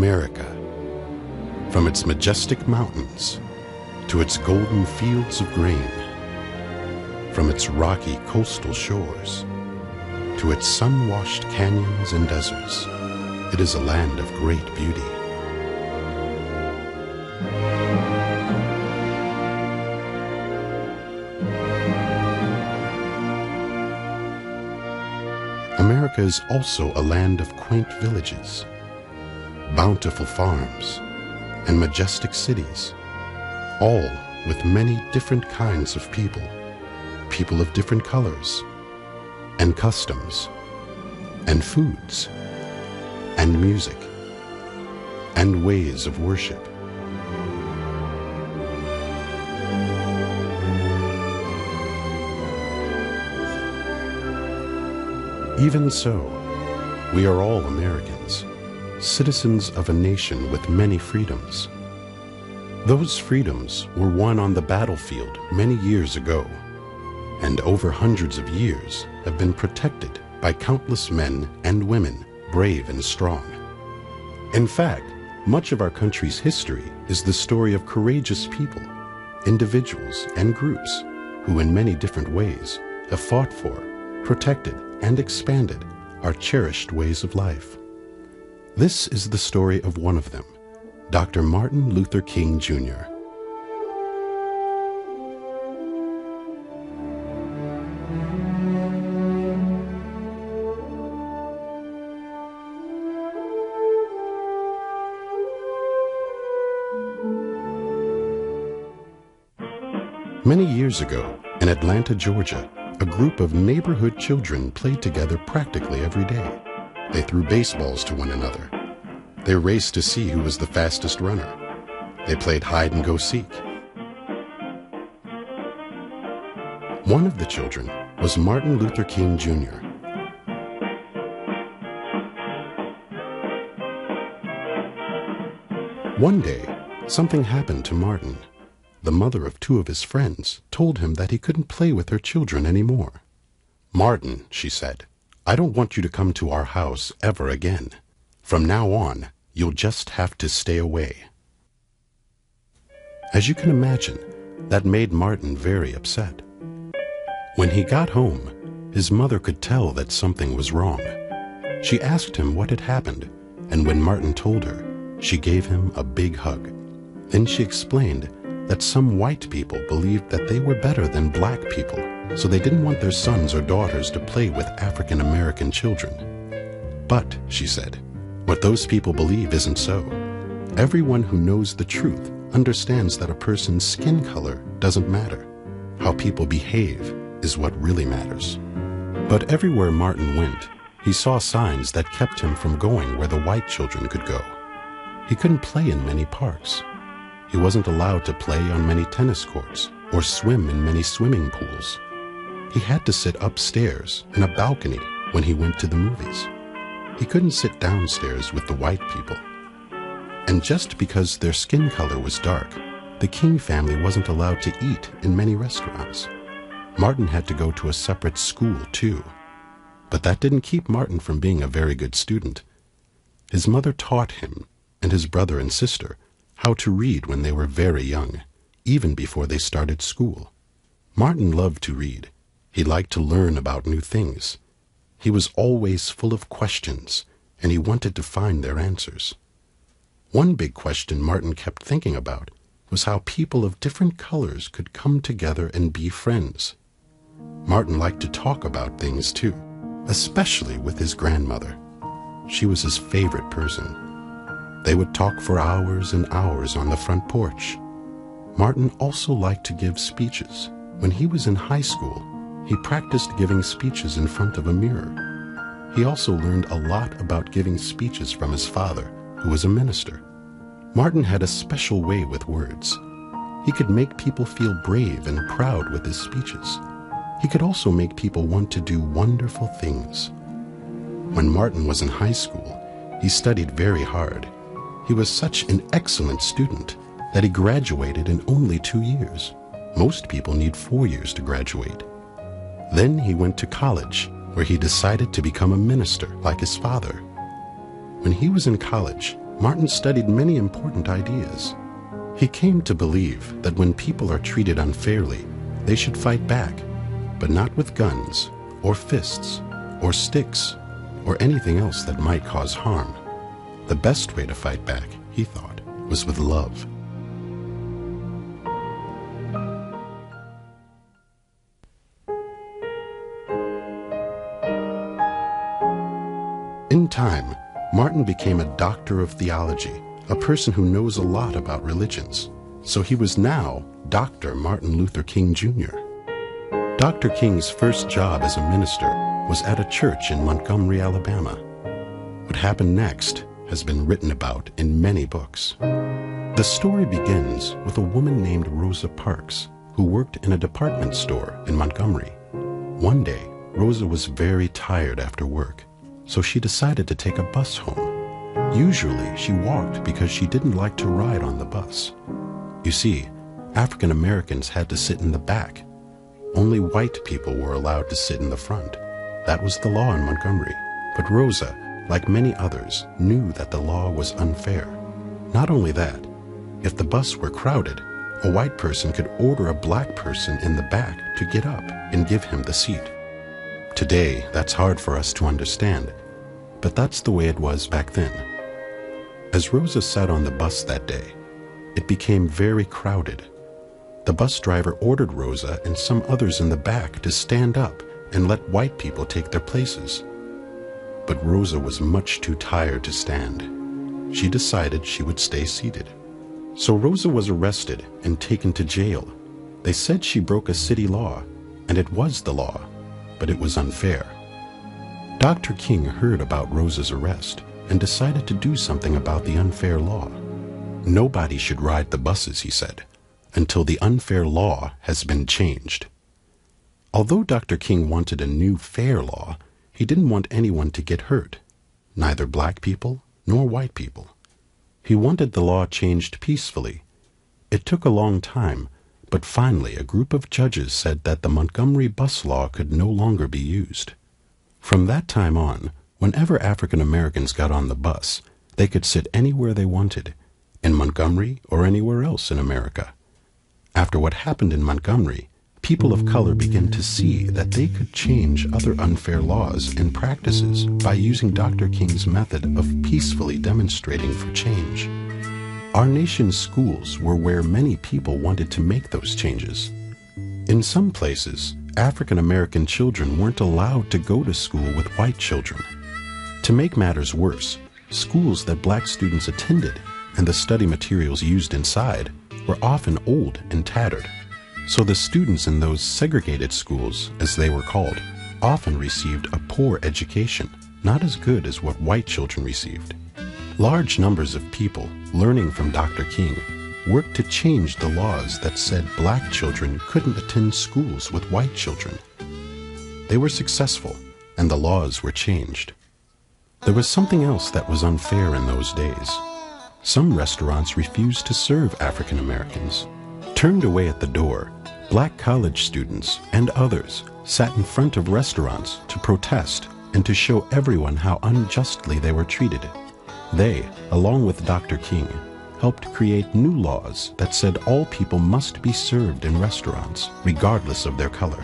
America, from its majestic mountains to its golden fields of grain, from its rocky coastal shores to its sun-washed canyons and deserts, it is a land of great beauty. America is also a land of quaint villages, bountiful farms, and majestic cities, all with many different kinds of people, people of different colors, and customs, and foods, and music, and ways of worship. Even so, we are all Americans, citizens of a nation with many freedoms. Those freedoms were won on the battlefield many years ago, and over hundreds of years have been protected by countless men and women, brave and strong. In fact, much of our country's history is the story of courageous people, individuals and groups who in many different ways have fought for, protected, and expanded our cherished ways of life. This is the story of one of them, Dr. Martin Luther King, Jr. Many years ago, in Atlanta, Georgia, a group of neighborhood children played together practically every day. They threw baseballs to one another. They raced to see who was the fastest runner. They played hide and go seek. One of the children was Martin Luther King, Jr. One day, something happened to Martin. The mother of two of his friends told him that he couldn't play with her children anymore. "Martin," she said, "I don't want you to come to our house ever again. From now on, you'll just have to stay away." As you can imagine, that made Martin very upset. When he got home, his mother could tell that something was wrong. She asked him what had happened, and when Martin told her, she gave him a big hug. Then she explained that some white people believed that they were better than black people, so they didn't want their sons or daughters to play with African American children. But, she said, what those people believe isn't so. Everyone who knows the truth understands that a person's skin color doesn't matter. How people behave is what really matters. But everywhere Martin went, he saw signs that kept him from going where the white children could go. He couldn't play in many parks. He wasn't allowed to play on many tennis courts or swim in many swimming pools. He had to sit upstairs in a balcony when he went to the movies. He couldn't sit downstairs with the white people. And just because their skin color was dark, the King family wasn't allowed to eat in many restaurants. Martin had to go to a separate school too. But that didn't keep Martin from being a very good student. His mother taught him and his brother and sister how to read when they were very young, even before they started school. Martin loved to read. He liked to learn about new things. He was always full of questions, and he wanted to find their answers. One big question Martin kept thinking about was how people of different colors could come together and be friends. Martin liked to talk about things too, especially with his grandmother. She was his favorite person. They would talk for hours and hours on the front porch. Martin also liked to give speeches. When he was in high school, he practiced giving speeches in front of a mirror. He also learned a lot about giving speeches from his father, who was a minister. Martin had a special way with words. He could make people feel brave and proud with his speeches. He could also make people want to do wonderful things. When Martin was in high school, he studied very hard. He was such an excellent student that he graduated in only 2 years. Most people need 4 years to graduate. Then he went to college, where he decided to become a minister like his father. When he was in college, Martin studied many important ideas. He came to believe that when people are treated unfairly, they should fight back, but not with guns, or fists, or sticks, or anything else that might cause harm. The best way to fight back, he thought, was with love. In time, Martin became a doctor of theology, a person who knows a lot about religions. So he was now Dr. Martin Luther King Jr. Dr. King's first job as a minister was at a church in Montgomery, Alabama. What happened next has been written about in many books. The story begins with a woman named Rosa Parks, who worked in a department store in Montgomery. One day, Rosa was very tired after work, so she decided to take a bus home. Usually, she walked because she didn't like to ride on the bus. You see, African Americans had to sit in the back. Only white people were allowed to sit in the front. That was the law in Montgomery. But Rosa, like many others, knew that the law was unfair. Not only that, if the bus were crowded, a white person could order a black person in the back to get up and give him the seat. Today, that's hard for us to understand, but that's the way it was back then. As Rosa sat on the bus that day, it became very crowded. The bus driver ordered Rosa and some others in the back to stand up and let white people take their places. But Rosa was much too tired to stand. She decided she would stay seated. So Rosa was arrested and taken to jail. They said she broke a city law, and it was the law, but it was unfair. Dr. King heard about Rosa's arrest and decided to do something about the unfair law. Nobody should ride the buses, he said, until the unfair law has been changed. Although Dr. King wanted a new fair law, he didn't want anyone to get hurt, neither black people nor white people. He wanted the law changed peacefully. It took a long time, but finally a group of judges said that the Montgomery bus law could no longer be used. From that time on, whenever African Americans got on the bus, they could sit anywhere they wanted, in Montgomery or anywhere else in America. After what happened in Montgomery, people of color began to see that they could change other unfair laws and practices by using Dr. King's method of peacefully demonstrating for change. Our nation's schools were where many people wanted to make those changes. In some places, African American children weren't allowed to go to school with white children. To make matters worse, schools that black students attended and the study materials used inside were often old and tattered. So the students in those segregated schools, as they were called, often received a poor education, not as good as what white children received. Large numbers of people, learning from Dr. King, worked to change the laws that said black children couldn't attend schools with white children. They were successful, and the laws were changed. There was something else that was unfair in those days. Some restaurants refused to serve African Americans. Turned away at the door, black college students and others sat in front of restaurants to protest and to show everyone how unjustly they were treated. They, along with Dr. King, helped create new laws that said all people must be served in restaurants, regardless of their color.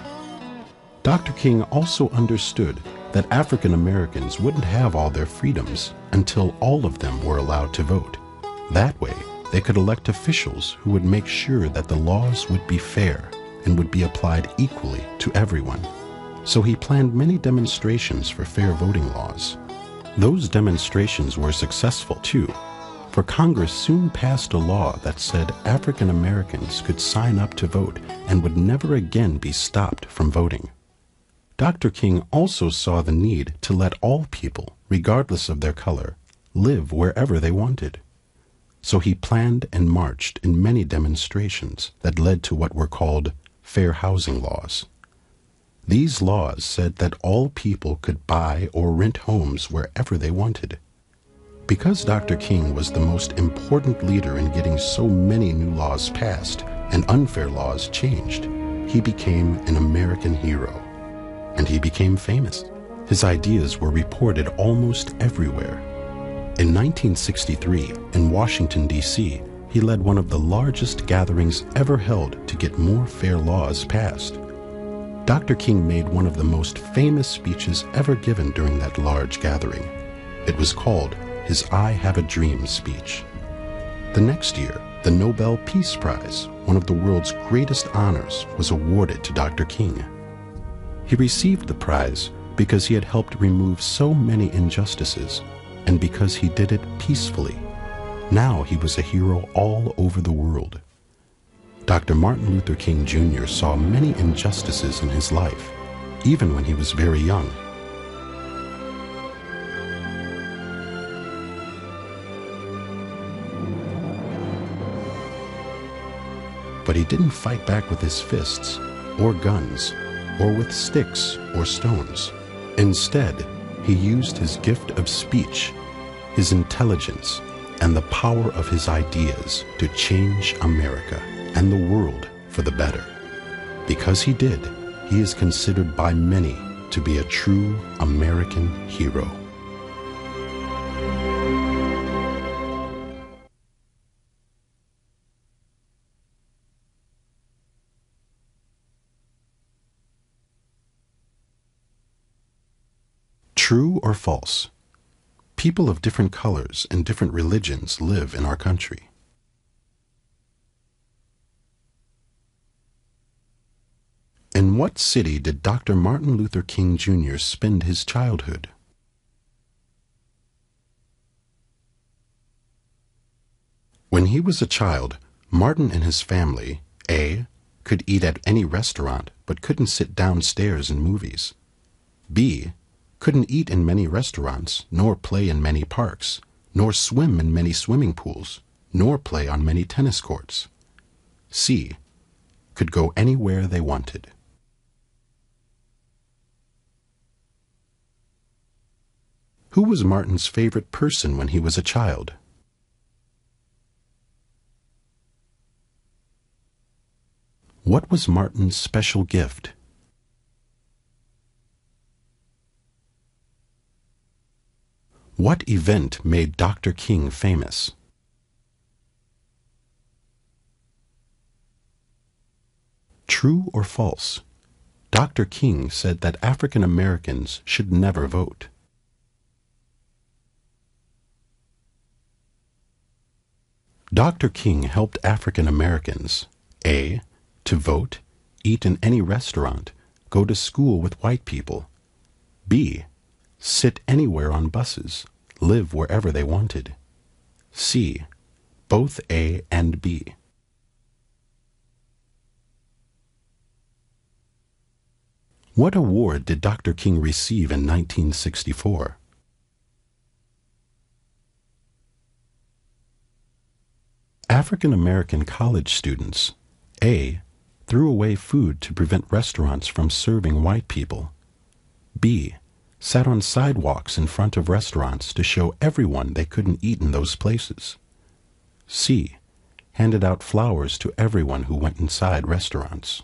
Dr. King also understood that African Americans wouldn't have all their freedoms until all of them were allowed to vote. That way, they could elect officials who would make sure that the laws would be fair and would be applied equally to everyone. So he planned many demonstrations for fair voting laws. Those demonstrations were successful too, for Congress soon passed a law that said African Americans could sign up to vote and would never again be stopped from voting. Dr. King also saw the need to let all people, regardless of their color, live wherever they wanted. So he planned and marched in many demonstrations that led to what were called fair housing laws. These laws said that all people could buy or rent homes wherever they wanted. Because Dr. King was the most important leader in getting so many new laws passed and unfair laws changed, he became an American hero. And he became famous. His ideas were reported almost everywhere. In 1963, in Washington, D.C., he led one of the largest gatherings ever held to get more fair laws passed. Dr. King made one of the most famous speeches ever given during that large gathering. It was called his I Have a Dream speech. The next year, the Nobel Peace Prize, one of the world's greatest honors, was awarded to Dr. King. He received the prize because he had helped remove so many injustices, and because he did it peacefully. Now he was a hero all over the world. Dr. Martin Luther King Jr. saw many injustices in his life, even when he was very young. But he didn't fight back with his fists, or guns, or with sticks or stones. Instead, he used his gift of speech, his intelligence, and the power of his ideas to change America and the world for the better. Because he did, he is considered by many to be a true American hero. True or false? People of different colors and different religions live in our country. In what city did Dr. Martin Luther King Jr. spend his childhood? When he was a child, Martin and his family, A, could eat at any restaurant but couldn't sit downstairs in movies. B, couldn't eat in many restaurants, nor play in many parks, nor swim in many swimming pools, nor play on many tennis courts. C, could go anywhere they wanted. Who was Martin's favorite person when he was a child? What was Martin's special gift? What event made Dr. King famous? True or false? Dr. King said that African Americans should never vote. Dr. King helped African Americans, A, to vote, eat in any restaurant, go to school with white people, B, sit anywhere on buses, live wherever they wanted, C, both A and B. What award did Dr. King receive in 1964? African American college students, A, threw away food to prevent restaurants from serving white people. B, sat on sidewalks in front of restaurants to show everyone they couldn't eat in those places. C, handed out flowers to everyone who went inside restaurants.